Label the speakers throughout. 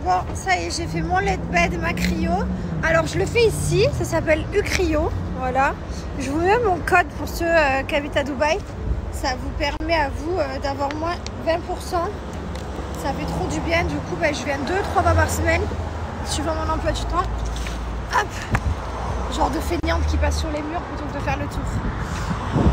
Speaker 1: Bon, ça y est, j'ai fait mon lait de bed, ma cryo. Alors, je le fais ici, ça s'appelle Ucryo. Voilà. Je vous mets mon code pour ceux qui habitent à Dubaï. Ça vous permet à vous d'avoir moins 20%. Ça fait trop du bien. Du coup, je viens 2-3 fois par semaine, suivant mon emploi du temps. Hop, genre de feignante qui passe sur les murs plutôt que de faire le tour.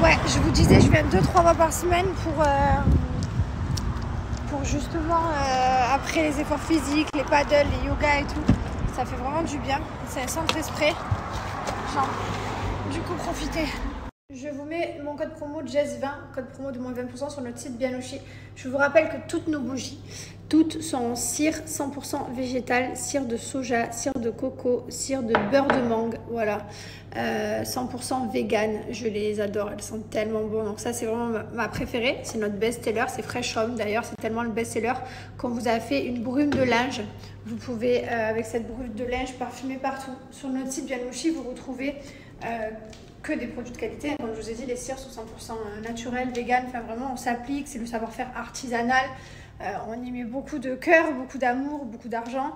Speaker 1: Ouais, je vous disais, je viens 2-3 fois par semaine pour justement, après les efforts physiques, les paddles, les yoga et tout. Ça fait vraiment du bien. C'est un centre esprit. Genre, du coup, profitez. Je vous mets mon code promo Jess20, code promo de moins 20% sur notre site Bianoshi. Je vous rappelle que toutes nos bougies, toutes sont en cire 100% végétal, cire de soja, cire de coco, cire de beurre de mangue, voilà, 100% vegan. Je les adore, elles sont tellement bonnes. Donc ça, c'est vraiment ma préférée. C'est notre best-seller, c'est Fresh Home d'ailleurs. C'est tellement le best-seller qu'on vous a fait une brume de linge. Vous pouvez, avec cette brume de linge, parfumer partout. Sur notre site Bianoshi, vous retrouvez que des produits de qualité. Comme je vous ai dit, les cires sont 100% naturelles, vegan. Enfin, vraiment, on s'applique. C'est le savoir-faire artisanal. On y met beaucoup de cœur, beaucoup d'amour, beaucoup d'argent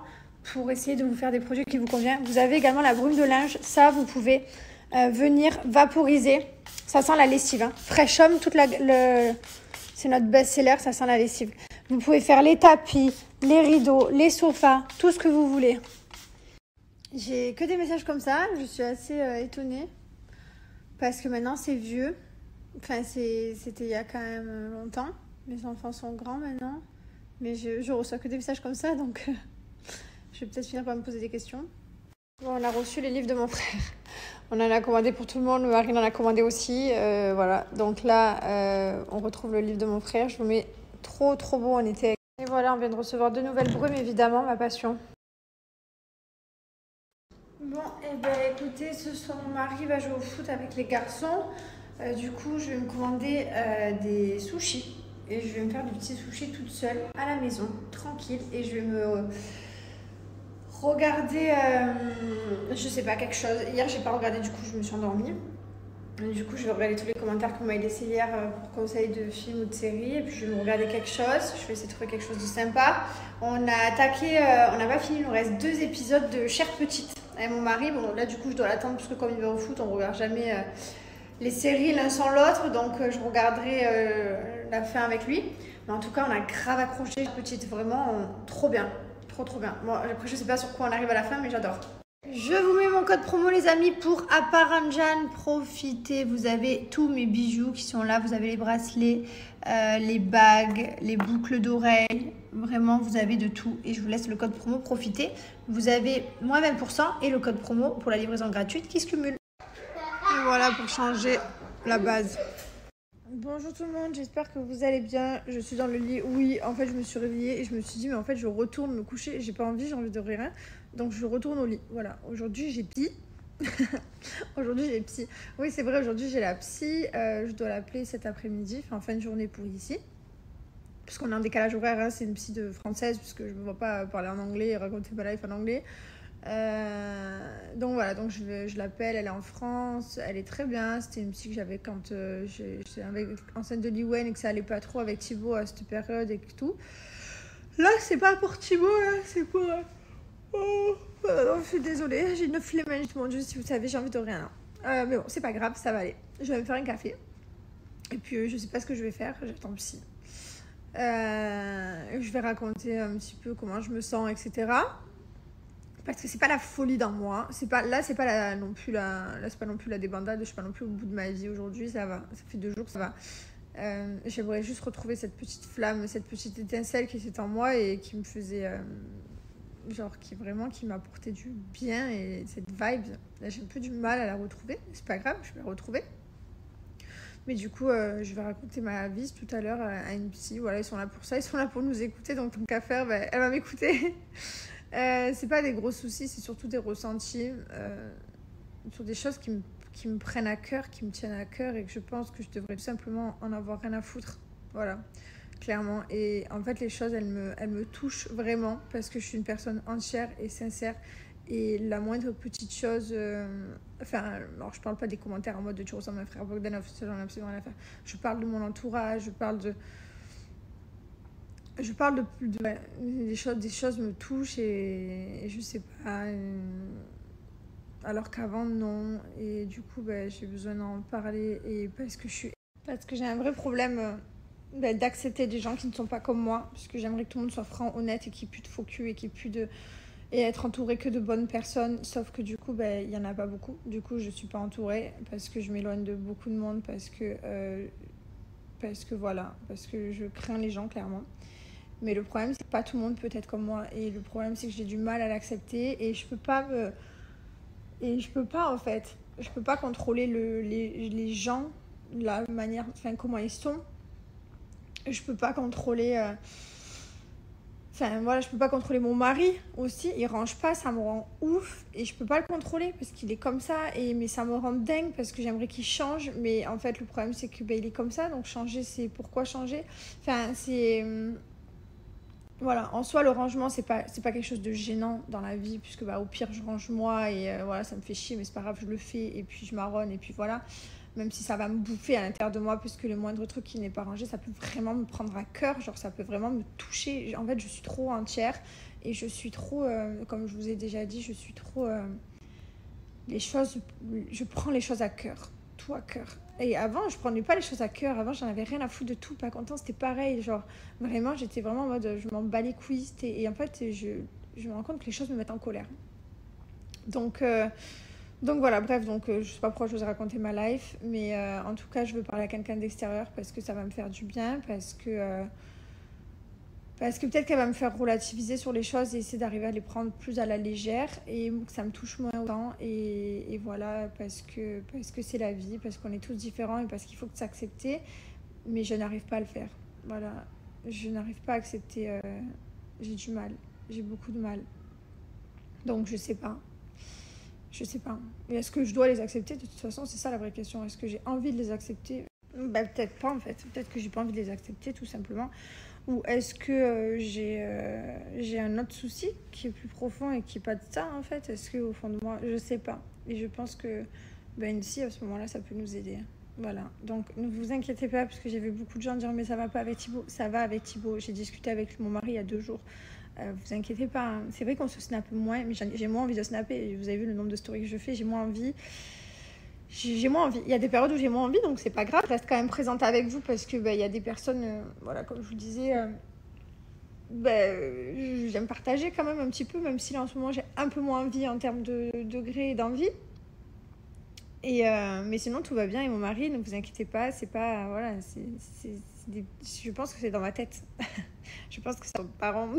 Speaker 1: pour essayer de vous faire des produits qui vous conviennent. Vous avez également la brume de linge. Ça, vous pouvez venir vaporiser. Ça sent la lessive. Hein. Fresh Home, c'est notre best-seller. Ça sent la lessive. Vous pouvez faire les tapis, les rideaux, les sofas, tout ce que vous voulez. J'ai que des messages comme ça. Je suis assez étonnée. Parce que maintenant, c'est vieux. Enfin, c'était il y a quand même longtemps. Mes enfants sont grands maintenant. Mais je reçois que des messages comme ça. Donc, je vais peut-être finir par me poser des questions. Bon, on a reçu les livres de mon frère. On en a commandé pour tout le monde. Marine en a commandé aussi. Voilà. Donc là, on retrouve le livre de mon frère. Je vous mets trop beau en été. Et voilà, on vient de recevoir 2 nouvelles brumes, évidemment. Ma passion. Bon, et écoutez, ce soir mon mari va jouer au foot avec les garçons. Du coup, je vais me commander des sushis. Et je vais me faire du petit sushi toute seule à la maison, tranquille. Et je vais me regarder, je sais pas, quelque chose. Hier, j'ai pas regardé, du coup, je me suis endormie. Du coup, je vais regarder tous les commentaires qu'on m'a laissés hier pour conseils de films ou de séries. Et puis, je vais me regarder quelque chose. Je vais essayer de trouver quelque chose de sympa. On a attaqué, on n'a pas fini, il nous reste 2 épisodes de Chère Petite avec mon mari. Bon, là, du coup, je dois l'attendre parce que comme il va au foot, on regarde jamais les séries l'un sans l'autre. Donc, je regarderai la fin avec lui. Mais en tout cas, on a grave accroché Chère Petite. Vraiment, trop bien. Trop bien. Bon, après, je sais pas sur quoi on arrive à la fin, mais j'adore. Je vous mets mon code promo les amis pour Aparanjan, profitez, vous avez tous mes bijoux qui sont là, vous avez les bracelets, les bagues, les boucles d'oreilles, vraiment vous avez de tout et je vous laisse le code promo, profitez, vous avez moins 20% et le code promo pour la livraison gratuite qui se cumule. Et voilà pour changer la base. Bonjour tout le monde, j'espère que vous allez bien. Je suis dans le lit. Oui, en fait, je me suis réveillée et je me suis dit, mais en fait, je retourne me coucher. J'ai pas envie, j'ai envie de rien. Donc, je retourne au lit. Voilà, aujourd'hui, j'ai psy. Aujourd'hui, j'ai psy. Oui, c'est vrai, aujourd'hui, j'ai la psy. Je dois l'appeler cet après-midi, enfin, en fin de journée pour ici. Parce qu'on est en décalage horaire, hein. C'est une psy de française, puisque je ne me vois pas parler en anglais et raconter ma life en anglais. Donc voilà, donc je l'appelle, elle est en France, elle est très bien. C'était une psy que j'avais quand j'étais enceinte de Liwen et que ça allait pas trop avec Thibaut à cette période et tout. Là, c'est pas pour Thibaut, là, c'est pour. Oh, je suis désolée, j'ai une flemme, mon Dieu, si vous savez, j'ai envie de rien. Mais bon, c'est pas grave, ça va aller. Je vais me faire un café. Et puis, je sais pas ce que je vais faire, j'attends psy. Je vais raconter un petit peu comment je me sens, etc. Parce que c'est pas la folie dans moi. C'est pas non plus la débandade. Je suis pas non plus au bout de ma vie aujourd'hui. Ça va. Ça fait 2 jours que ça va. J'aimerais juste retrouver cette petite flamme, cette petite étincelle qui était en moi et qui me faisait qui m'apportait du bien et cette vibe. Là, j'ai un peu du mal à la retrouver. C'est pas grave, je vais la retrouver. Mais du coup, je vais raconter ma vie tout à l'heure à une psy. Voilà, ils sont là pour ça, ils sont là pour nous écouter. Donc, tant qu'à faire, elle va m'écouter. C'est pas des gros soucis, c'est surtout des ressentis sur des choses qui me prennent à cœur, qui me tiennent à cœur et que je pense que je devrais tout simplement en avoir rien à foutre. Voilà, clairement. Et en fait, les choses, elles me touchent vraiment parce que je suis une personne entière et sincère. Et la moindre petite chose... alors je parle pas des commentaires en mode de tu ressembles à un frère Bogdanov, ça j'en ai absolument rien à faire. Je parle de mon entourage, je parle de je parle ouais, des choses me touchent et je sais pas. Alors qu'avant, non. Et du coup, bah, j'ai besoin d'en parler. Et parce que j'ai un vrai problème d'accepter des gens qui ne sont pas comme moi. Parce que j'aimerais que tout le monde soit franc, honnête et qu'il n'y ait plus de faux cul et qu'il n'y ait plus de. Et être entourée que de bonnes personnes. Sauf que du coup, bah, il n'y en a pas beaucoup. Du coup, je ne suis pas entourée parce que je m'éloigne de beaucoup de monde. Parce que voilà. Parce que je crains les gens, clairement. Mais le problème, c'est que pas tout le monde peut être comme moi. Et le problème, c'est que j'ai du mal à l'accepter. Et je peux pas en fait. Je peux pas contrôler les gens, la manière, enfin, comment ils sont. Je peux pas contrôler. Enfin, voilà, je peux pas contrôler mon mari aussi. Il range pas, ça me rend ouf. Et je peux pas le contrôler parce qu'il est comme ça. Mais ça me rend dingue parce que j'aimerais qu'il change. Mais en fait, le problème, c'est que il est comme ça. Donc, changer, c'est pourquoi changer. Enfin, c'est. Voilà, en soi, le rangement, c'est pas quelque chose de gênant dans la vie, puisque au pire, je range moi et voilà, ça me fait chier, mais c'est pas grave, je le fais et puis je marronne et puis voilà. Même si ça va me bouffer à l'intérieur de moi, puisque le moindre truc qui n'est pas rangé, ça peut vraiment me prendre à cœur, genre ça peut vraiment me toucher. En fait, je suis trop entière et je suis trop, comme je vous ai déjà dit, je suis trop. Je prends les choses à cœur, tout à cœur. Et avant, je prenais pas les choses à cœur. Avant, j'en avais rien à foutre de tout. Pas content, c'était pareil. Genre, vraiment, j'étais vraiment en mode, je m'en bats les couilles. Et en fait, je me rends compte que les choses me mettent en colère. Donc voilà, bref, je sais pas pourquoi je vous ai raconté ma life. Mais en tout cas, je veux parler à quelqu'un d'extérieur parce que ça va me faire du bien. Parce que peut-être qu'elle va me faire relativiser sur les choses et essayer d'arriver à les prendre plus à la légère et que ça me touche moins autant. Et voilà, parce que c'est la vie, parce qu'on est tous différents et parce qu'il faut s'accepter. Mais je n'arrive pas à le faire. Voilà, je n'arrive pas à accepter. J'ai du mal, j'ai beaucoup de mal. Donc je sais pas. Je sais pas. Et est-ce que je dois les accepter? De toute façon, c'est ça la vraie question. Est-ce que j'ai envie de les accepter? Peut-être pas en fait. Peut-être que j'ai pas envie de les accepter tout simplement. Ou est-ce que j'ai un autre souci qui est plus profond et qui n'est pas de ça en fait? Est-ce qu'au fond de moi, je sais pas. Et je pense que si à ce moment-là, ça peut nous aider. Voilà. Donc ne vous inquiétez pas parce que j'ai vu beaucoup de gens dire mais ça va pas avec Thibaut. Ça va avec Thibaut. J'ai discuté avec mon mari il y a 2 jours. Vous inquiétez pas. Hein. C'est vrai qu'on se snappe moins, mais j'ai moins envie de snapper. Vous avez vu le nombre de stories que je fais, j'ai moins envie. J'ai moins envie. Il y a des périodes où j'ai moins envie, donc c'est pas grave. Je reste quand même présente avec vous parce que il y a des personnes, voilà, comme je vous disais, j'aime partager quand même un petit peu, même si là en ce moment j'ai un peu moins envie en termes de degré et d'envie. Mais sinon tout va bien et mon mari, ne vous inquiétez pas, c'est pas voilà, je pense que c'est dans ma tête. Je pense que c'est aux parents.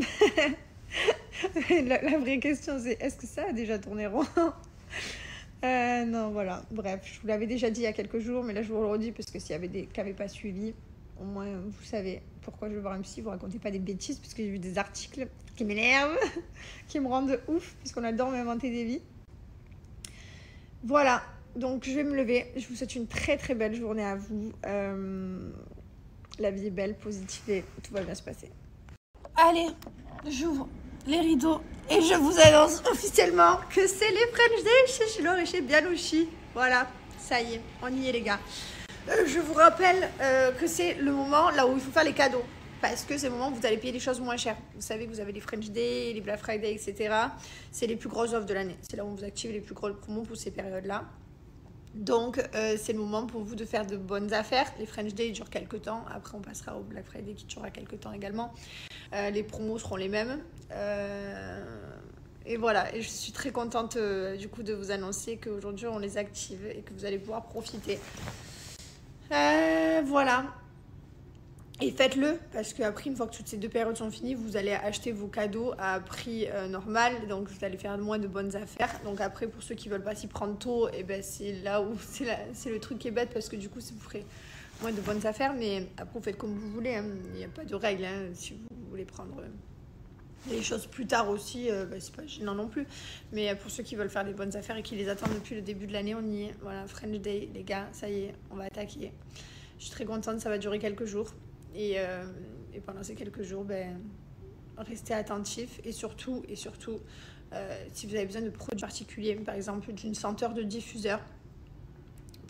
Speaker 1: La vraie question c'est est-ce que ça a déjà tourné rond? Non, voilà. Bref, je vous l'avais déjà dit il y a quelques jours, mais là je vous le redis parce que s'il y avait des qui n'avaient pas suivi, au moins vous savez pourquoi je veux voir un psy. Vous racontez pas des bêtises parce que j'ai vu des articles qui m'énervent, qui me rendent ouf, puisqu'on adore m'inventer des vies. Voilà, donc je vais me lever. Je vous souhaite une très très belle journée à vous. La vie est belle, positive et tout va bien se passer. Allez, j'ouvre les rideaux et je vous annonce officiellement que c'est les French Day chez Chilor et chez Bialouchi. Voilà, ça y est, on y est les gars. Je vous rappelle que c'est le moment là où il faut faire les cadeaux. Parce que c'est le moment où vous allez payer des choses moins chères. Vous savez que vous avez les French Day, les Black Friday, etc. C'est les plus grosses offres de l'année. C'est là où on vous active les plus grosses promos pour ces périodes-là. Donc, c'est le moment pour vous de faire de bonnes affaires. Les French Day durent quelques temps. Après, on passera au Black Friday qui durera quelques temps également. Les promos seront les mêmes. Et voilà, et je suis très contente du coup de vous annoncer qu'aujourd'hui, on les active et que vous allez pouvoir profiter. Voilà. Et faites-le, parce qu'après, une fois que toutes ces 2 périodes sont finies, vous allez acheter vos cadeaux à prix normal, donc vous allez faire moins de bonnes affaires. Donc après, pour ceux qui ne veulent pas s'y prendre tôt, et c'est là où c'est le truc qui est bête, parce que du coup, vous ferez moins de bonnes affaires, mais après, vous faites comme vous voulez, hein. Il n'y a pas de règle, hein. Si vous voulez prendre les choses plus tard aussi, c'est pas gênant non plus. Mais pour ceux qui veulent faire des bonnes affaires et qui les attendent depuis le début de l'année, on y est. Voilà, French Day, les gars, ça y est, on va attaquer. Je suis très contente, ça va durer quelques jours. Et pendant ces quelques jours, restez attentifs. Et surtout, si vous avez besoin de produits particuliers, par exemple d'une senteur de diffuseur,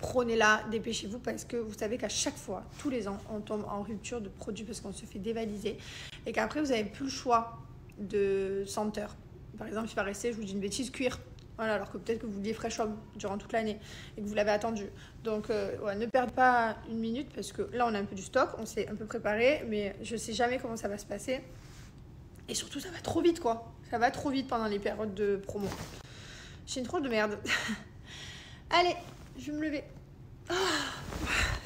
Speaker 1: prenez-la, dépêchez-vous parce que vous savez qu'à chaque fois, tous les ans, on tombe en rupture de produits parce qu'on se fait dévaliser et qu'après, vous n'avez plus le choix de senteur. Par exemple, il va rester, je vous dis une bêtise, cuir. Voilà, alors que peut-être que vous vouliez Fresh Home durant toute l'année et que vous l'avez attendu. Donc, ouais, ne perdez pas une minute parce que là, on a un peu du stock, on s'est un peu préparé, mais je ne sais jamais comment ça va se passer. Et surtout, ça va trop vite, quoi. Ça va trop vite pendant les périodes de promo. J'ai une drôle de merde. Allez, je vais me lever. Oh,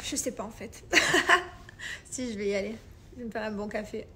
Speaker 1: je sais pas, en fait. Si, je vais y aller. Je vais me faire un bon café.